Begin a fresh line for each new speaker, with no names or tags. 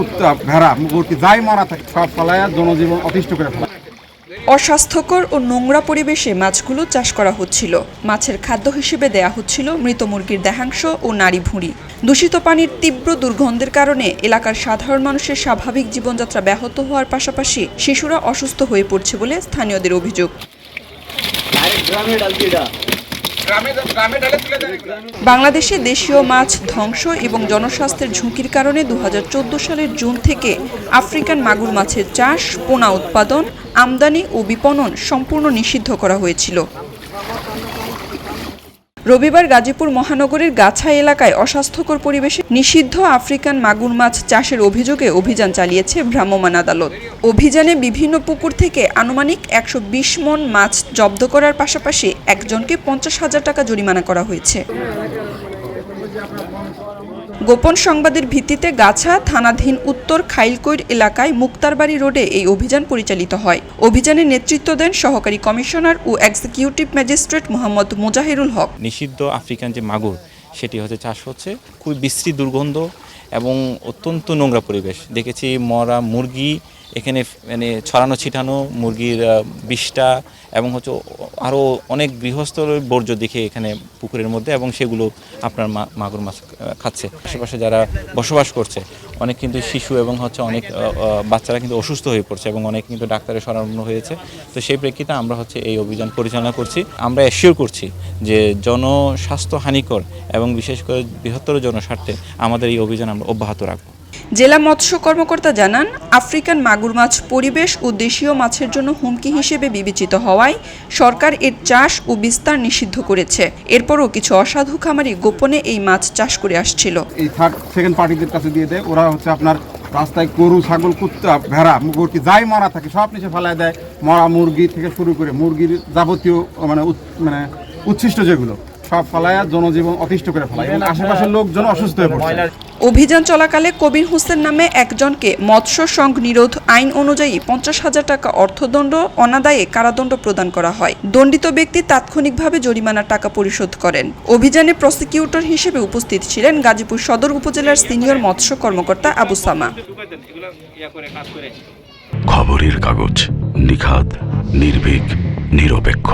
কুত্তা ভেড়া মুরগি যাই মারা থাকে সব ফলায়া জনজীবন অতিষ্ঠ করে ফেলা।
অস্বাস্থ্যকর ও নোংরা পরিবেশে মাছগুলো চাষ করা হচ্ছিল। মাছের খাদ্য হিসেবে দেয়া হচ্ছিল মৃত মুরগির দেহাংশ ও নাড়ি ভুঁড়ি। দূষিত পানির তীব্র দুর্গন্ধের কারণে এলাকার সাধারণ মানুষের স্বাভাবিক জীবনযাত্রা ব্যাহত হওয়ার পাশাপাশি শিশুরা অসুস্থ হয়ে পড়ছে বলে স্থানীয়দের অভিযোগ। বাংলাদেশে দেশীয় মাছ ধ্বংস এবং জনস্বাস্থ্যের ঝুঁকির কারণে ২০১৪ সালের জুন থেকে আফ্রিকান মাগুর মাছের চাষ, পোনা উৎপাদন, আমদানি ও বিপণন সম্পূর্ণ নিষিদ্ধ করা হয়েছিল। রবিবার গাজীপুর মহানগরের গাছা এলাকায় অস্বাস্থ্যকর পরিবেশে নিষিদ্ধ আফ্রিকান মাগুর মাছ চাষের অভিযোগে অভিযান চালিয়েছে ভ্রাম্যমাণ আদালত। অভিযানে বিভিন্ন পুকুর থেকে আনুমানিক ১২০ মণ মাছ জব্দ করার পাশাপাশি একজনকে ৫০,০০০ টাকা জরিমানা করা হয়েছে। গোপন সংবাদের ভিত্তিতে গাছা থানাধীন উত্তর খাইলকৈর এলাকায় মুক্তারবাড়ি রোডে এই অভিযান পরিচালিত হয়। অভিযানে নেতৃত্ব দেন সহকারী কমিশনার ও এক্সিকিউটিভ ম্যাজিস্ট্রেট মোহাম্মদ মোজাহিরুল হক।
নিষিদ্ধ আফ্রিকান যে মাগুর সেটি চাষ হচ্ছে, খুবই বিশ্রী দুর্গন্ধ এবং অত্যন্ত নোংরা পরিবেশ। দেখেছি মরা মুরগি এখানে ছড়ানো ছিটানো, মুরগির বিষ্ঠা এবং আরও অনেক গৃহস্থর বর্জ্য দেখে এখানে পুকুরের মধ্যে, এবং সেগুলো আপনার মাগুর মাছ খাচ্ছে। আশেপাশে যারা বসবাস করছে অনেক কিন্তু শিশু এবং অনেক বাচ্চারা কিন্তু অসুস্থ হয়ে পড়ছে এবং অনেক কিন্তু ডাক্তারের শরণাপন্ন হয়েছে। তো সেই প্রেক্ষিতে আমরা এই অভিযান পরিচালনা করছি। আমরা অ্যাসিওর করছি যে জনস্বাস্থ্য হানিকর এবং বিশেষ করে বৃহত্তর জনস্বার্থে আমাদের এই অভিযান আমরা অব্যাহত রাখব।
জেলা মৎস্য কর্মকর্তা জানান, আফ্রিকান মাগুর মাছ পরিবেশ ও দেশীয় মাছের জন্য হুমকি হিসেবে বিবেচিত হওয়ায় সরকার এর চাষ ও বিস্তার নিষিদ্ধ করেছে। এরপরও কিছু অসাধু খামারি গোপনে এই মাছ চাষ করে আসছিল।
এই থার্ড সেকেন্ড পার্টিদের কাছে দিয়ে দেয়, ওরা আপনার রাস্তায় গরু ছাগল কুত্তা ভেড়া মুরগি যাই মারা থাকে সব নিচে ফেলায় দেয়। মরা মুরগি থেকে শুরু করে মুরগির যাবতীয় উচ্ছিষ্ট যেগুলো সব ফলায়া জনজীবন অতিষ্ঠ করে ফেলায় এবং আশেপাশের লোকজন অসুস্থ হয়ে পড়ছে।
অভিযান চলাকালে কবির হোসেন নামে একজনকে মৎস্য সংঘ নিরোধ আইন অনুযায়ী ৫০,০০০ টাকা অর্থদণ্ড, অনাদায়ে কারাদণ্ড প্রদান করা হয়। দণ্ডিত ব্যক্তি তাৎক্ষণিকভাবে জরিমানার টাকা পরিশোধ করেন। অভিযানে প্রসিকিউটর হিসেবে উপস্থিত ছিলেন গাজীপুর সদর উপজেলার সিনিয়র মৎস্য কর্মকর্তা আবু সামা।
খবরের কাগজ, নিখাদ, নির্ভীক, নিরপেক্ষ।